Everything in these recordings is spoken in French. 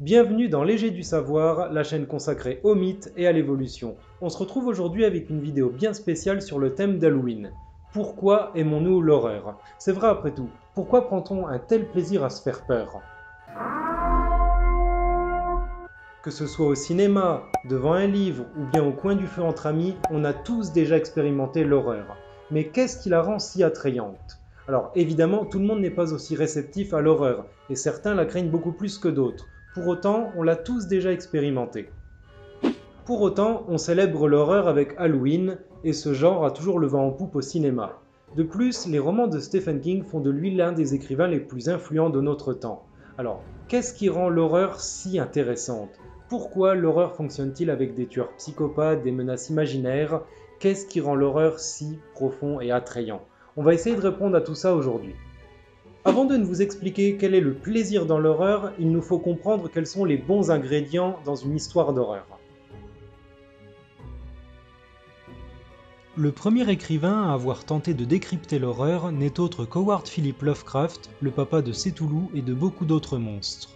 Bienvenue dans Léger du Savoir, la chaîne consacrée aux mythes et à l'évolution. On se retrouve aujourd'hui avec une vidéo bien spéciale sur le thème d'Halloween. Pourquoi aimons-nous l'horreur? C'est vrai après tout, pourquoi prend-on un tel plaisir à se faire peur? Que ce soit au cinéma, devant un livre ou bien au coin du feu entre amis, on a tous déjà expérimenté l'horreur. Mais qu'est-ce qui la rend si attrayante? Alors évidemment, tout le monde n'est pas aussi réceptif à l'horreur, et certains la craignent beaucoup plus que d'autres. Pour autant, on l'a tous déjà expérimenté. Pour autant, on célèbre l'horreur avec Halloween, et ce genre a toujours le vent en poupe au cinéma. De plus, les romans de Stephen King font de lui l'un des écrivains les plus influents de notre temps. Alors, qu'est-ce qui rend l'horreur si intéressante? Pourquoi l'horreur fonctionne-t-il avec des tueurs psychopathes, des menaces imaginaires? Qu'est-ce qui rend l'horreur si profond et attrayant? On va essayer de répondre à tout ça aujourd'hui. Avant de vous expliquer quel est le plaisir dans l'horreur, il nous faut comprendre quels sont les bons ingrédients dans une histoire d'horreur. Le premier écrivain à avoir tenté de décrypter l'horreur n'est autre qu'Howard Philip Lovecraft, le papa de Cthulhu et de beaucoup d'autres monstres.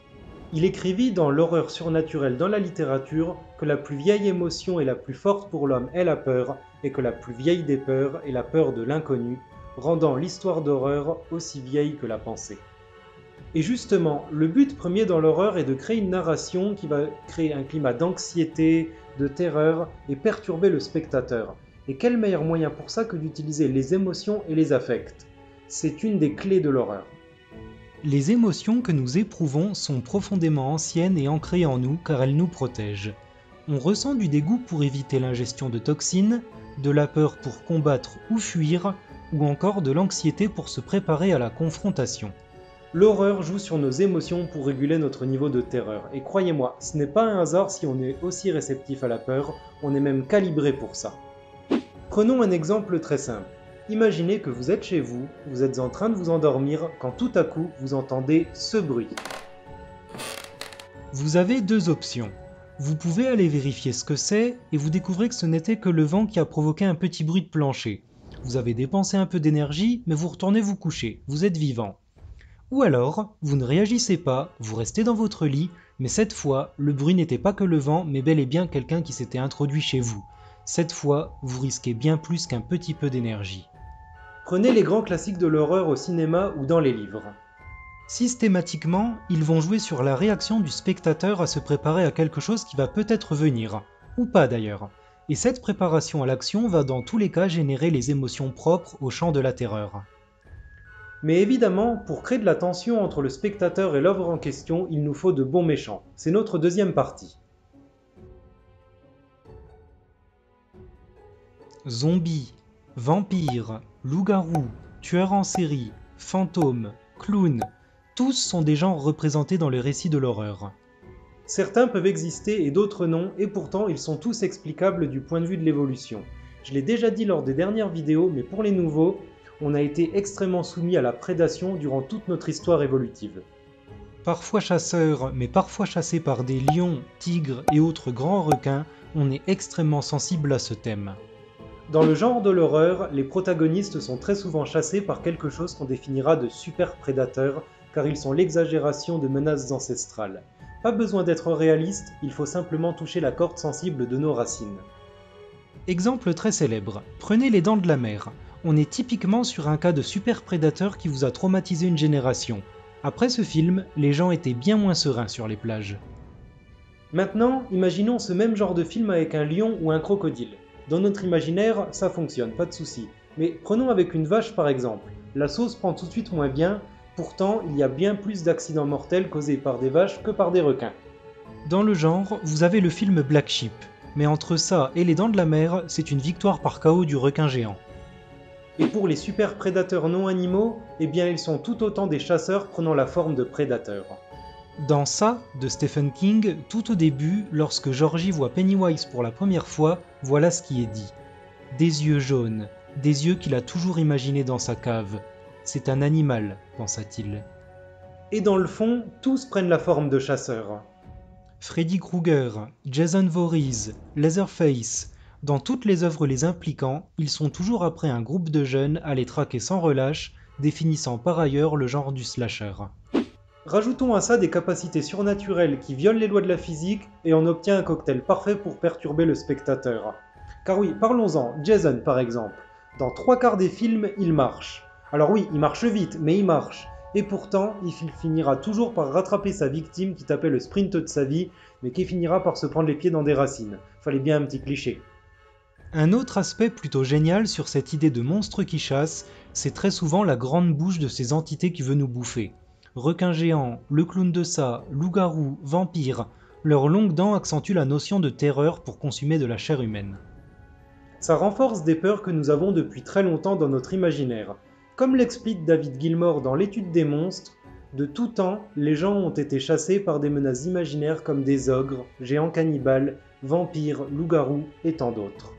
Il écrivit dans L'horreur surnaturelle dans la littérature que la plus vieille émotion et la plus forte pour l'homme est la peur, et que la plus vieille des peurs est la peur de l'inconnu, rendant l'histoire d'horreur aussi vieille que la pensée. Et justement, le but premier dans l'horreur est de créer une narration qui va créer un climat d'anxiété, de terreur et perturber le spectateur. Et quel meilleur moyen pour ça que d'utiliser les émotions et les affects? C'est une des clés de l'horreur. Les émotions que nous éprouvons sont profondément anciennes et ancrées en nous car elles nous protègent. On ressent du dégoût pour éviter l'ingestion de toxines, de la peur pour combattre ou fuir, ou encore de l'anxiété pour se préparer à la confrontation. L'horreur joue sur nos émotions pour réguler notre niveau de terreur, et croyez-moi, ce n'est pas un hasard si on est aussi réceptif à la peur, on est même calibré pour ça. Prenons un exemple très simple. Imaginez que vous êtes chez vous, vous êtes en train de vous endormir, quand tout à coup vous entendez ce bruit. Vous avez deux options. Vous pouvez aller vérifier ce que c'est, et vous découvrez que ce n'était que le vent qui a provoqué un petit bruit de plancher. Vous avez dépensé un peu d'énergie, mais vous retournez vous coucher, vous êtes vivant. Ou alors, vous ne réagissez pas, vous restez dans votre lit, mais cette fois, le bruit n'était pas que le vent, mais bel et bien quelqu'un qui s'était introduit chez vous. Cette fois, vous risquez bien plus qu'un petit peu d'énergie. Prenez les grands classiques de l'horreur au cinéma ou dans les livres. Systématiquement, ils vont jouer sur la réaction du spectateur à se préparer à quelque chose qui va peut-être venir, ou pas d'ailleurs. Et cette préparation à l'action va dans tous les cas générer les émotions propres au champ de la terreur. Mais évidemment, pour créer de la tension entre le spectateur et l'œuvre en question, il nous faut de bons méchants. C'est notre deuxième partie. Zombies, vampires, loups-garous, tueurs en série, fantômes, clowns, tous sont des genres représentés dans les récits de l'horreur. Certains peuvent exister et d'autres non, et pourtant ils sont tous explicables du point de vue de l'évolution. Je l'ai déjà dit lors des dernières vidéos, mais pour les nouveaux, on a été extrêmement soumis à la prédation durant toute notre histoire évolutive. Parfois chasseurs, mais parfois chassés par des lions, tigres et autres grands requins, on est extrêmement sensible à ce thème. Dans le genre de l'horreur, les protagonistes sont très souvent chassés par quelque chose qu'on définira de super prédateurs, car ils sont l'exagération de menaces ancestrales. Pas besoin d'être réaliste, il faut simplement toucher la corde sensible de nos racines. Exemple très célèbre, prenez les Dents de la Mer. On est typiquement sur un cas de super prédateur qui vous a traumatisé une génération. Après ce film, les gens étaient bien moins sereins sur les plages. Maintenant, imaginons ce même genre de film avec un lion ou un crocodile. Dans notre imaginaire, ça fonctionne, pas de souci. Mais prenons avec une vache par exemple. La sauce prend tout de suite moins bien, pourtant il y a bien plus d'accidents mortels causés par des vaches que par des requins. Dans le genre, vous avez le film Black Sheep. Mais entre ça et les Dents de la Mer, c'est une victoire par KO du requin géant. Et pour les super prédateurs non animaux, eh bien ils sont tout autant des chasseurs prenant la forme de prédateurs. Dans ça, de Stephen King, tout au début, lorsque Georgie voit Pennywise pour la première fois, voilà ce qui est dit. Des yeux jaunes, des yeux qu'il a toujours imaginés dans sa cave. C'est un animal, pensa-t-il. Et dans le fond, tous prennent la forme de chasseurs. Freddy Krueger, Jason Voorhees, Leatherface, dans toutes les œuvres les impliquant, ils sont toujours après un groupe de jeunes à les traquer sans relâche, définissant par ailleurs le genre du slasher. Rajoutons à ça des capacités surnaturelles qui violent les lois de la physique et on obtient un cocktail parfait pour perturber le spectateur. Car oui, parlons-en, Jason par exemple. Dans 3 quarts des films, il marche. Alors oui, il marche vite, mais il marche. Et pourtant, il finira toujours par rattraper sa victime qui tapait le sprint de sa vie, mais qui finira par se prendre les pieds dans des racines. Fallait bien un petit cliché. Un autre aspect plutôt génial sur cette idée de monstre qui chasse, c'est très souvent la grande bouche de ces entités qui veut nous bouffer. Requins géants, le clown de ça, loup-garou, vampire, leurs longues dents accentuent la notion de terreur pour consumer de la chair humaine. Ça renforce des peurs que nous avons depuis très longtemps dans notre imaginaire. Comme l'explique David Gilmour dans l'étude des monstres, de tout temps, les gens ont été chassés par des menaces imaginaires comme des ogres, géants cannibales, vampires, loups-garous et tant d'autres.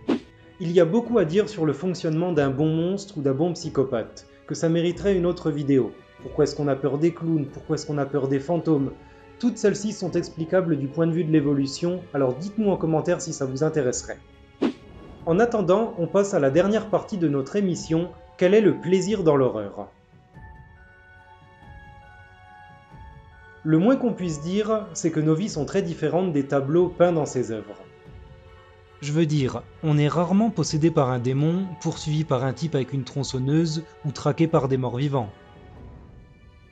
Il y a beaucoup à dire sur le fonctionnement d'un bon monstre ou d'un bon psychopathe, que ça mériterait une autre vidéo. Pourquoi est-ce qu'on a peur des clowns? Pourquoi est-ce qu'on a peur des fantômes? Toutes celles-ci sont explicables du point de vue de l'évolution, alors dites-nous en commentaire si ça vous intéresserait. En attendant, on passe à la dernière partie de notre émission, quel est le plaisir dans l'horreur? Le moins qu'on puisse dire, c'est que nos vies sont très différentes des tableaux peints dans ces œuvres. Je veux dire, on est rarement possédé par un démon, poursuivi par un type avec une tronçonneuse ou traqué par des morts-vivants.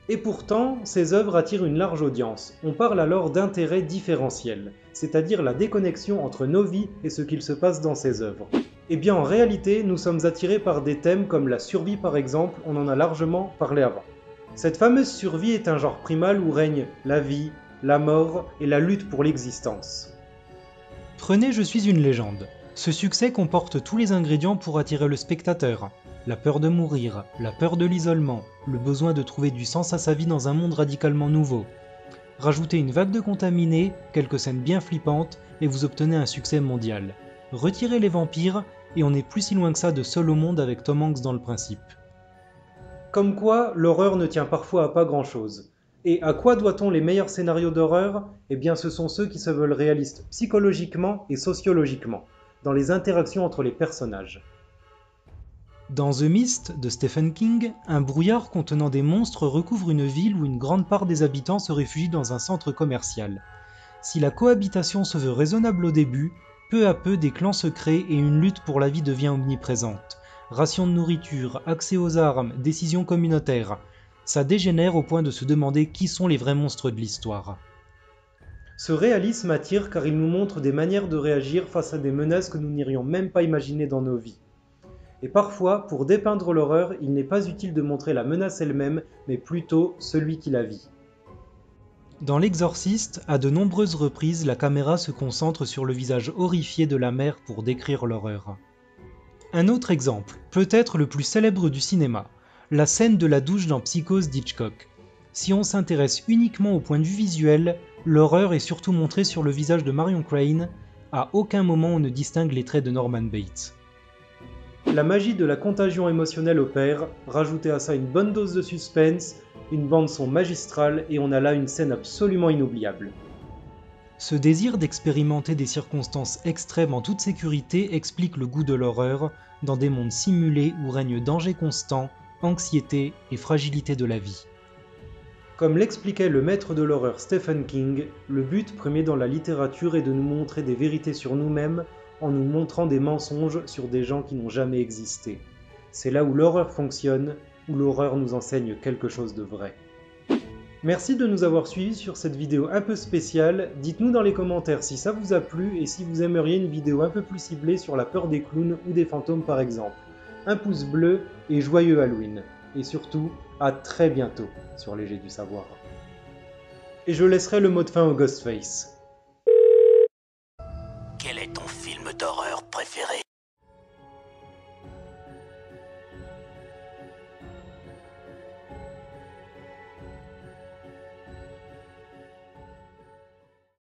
Et pourtant, ces œuvres attirent une large audience. On parle alors d'intérêt différentiel, c'est-à-dire la déconnexion entre nos vies et ce qu'il se passe dans ces œuvres. Eh bien en réalité, nous sommes attirés par des thèmes comme la survie par exemple, on en a largement parlé avant. Cette fameuse survie est un genre primal où règne la vie, la mort et la lutte pour l'existence. Prenez Je suis une légende. Ce succès comporte tous les ingrédients pour attirer le spectateur. La peur de mourir, la peur de l'isolement, le besoin de trouver du sens à sa vie dans un monde radicalement nouveau. Rajoutez une vague de contaminés, quelques scènes bien flippantes, et vous obtenez un succès mondial. Retirez les vampires, et on n'est plus si loin que ça de Seul au monde avec Tom Hanks dans le principe. Comme quoi, l'horreur ne tient parfois à pas grand-chose. Et à quoi doit-on les meilleurs scénarios d'horreur? Eh bien ce sont ceux qui se veulent réalistes psychologiquement et sociologiquement, dans les interactions entre les personnages. Dans The Mist de Stephen King, un brouillard contenant des monstres recouvre une ville où une grande part des habitants se réfugient dans un centre commercial. Si la cohabitation se veut raisonnable au début, peu à peu des clans se créent et une lutte pour la vie devient omniprésente. Rations de nourriture, accès aux armes, décisions communautaires. Ça dégénère au point de se demander qui sont les vrais monstres de l'histoire. Ce réalisme attire car il nous montre des manières de réagir face à des menaces que nous n'irions même pas imaginer dans nos vies. Et parfois, pour dépeindre l'horreur, il n'est pas utile de montrer la menace elle-même, mais plutôt celui qui la vit. Dans L'Exorciste, à de nombreuses reprises, la caméra se concentre sur le visage horrifié de la mère pour décrire l'horreur. Un autre exemple, peut-être le plus célèbre du cinéma, la scène de la douche dans Psychose d'Hitchcock. Si on s'intéresse uniquement au point de vue visuel, l'horreur est surtout montrée sur le visage de Marion Crane, à aucun moment on ne distingue les traits de Norman Bates. La magie de la contagion émotionnelle opère, rajoutez à ça une bonne dose de suspense, une bande-son magistrale et on a là une scène absolument inoubliable. Ce désir d'expérimenter des circonstances extrêmes en toute sécurité explique le goût de l'horreur dans des mondes simulés où règne danger constant, anxiété et fragilité de la vie. Comme l'expliquait le maître de l'horreur Stephen King, le but premier dans la littérature est de nous montrer des vérités sur nous-mêmes en nous montrant des mensonges sur des gens qui n'ont jamais existé. C'est là où l'horreur fonctionne, où l'horreur nous enseigne quelque chose de vrai. Merci de nous avoir suivis sur cette vidéo un peu spéciale. Dites-nous dans les commentaires si ça vous a plu et si vous aimeriez une vidéo un peu plus ciblée sur la peur des clowns ou des fantômes par exemple. Un pouce bleu et joyeux Halloween. Et surtout, à très bientôt sur Les Jets du Savoir. Et je laisserai le mot de fin au Ghostface. Quel est ton film d'horreur préféré ?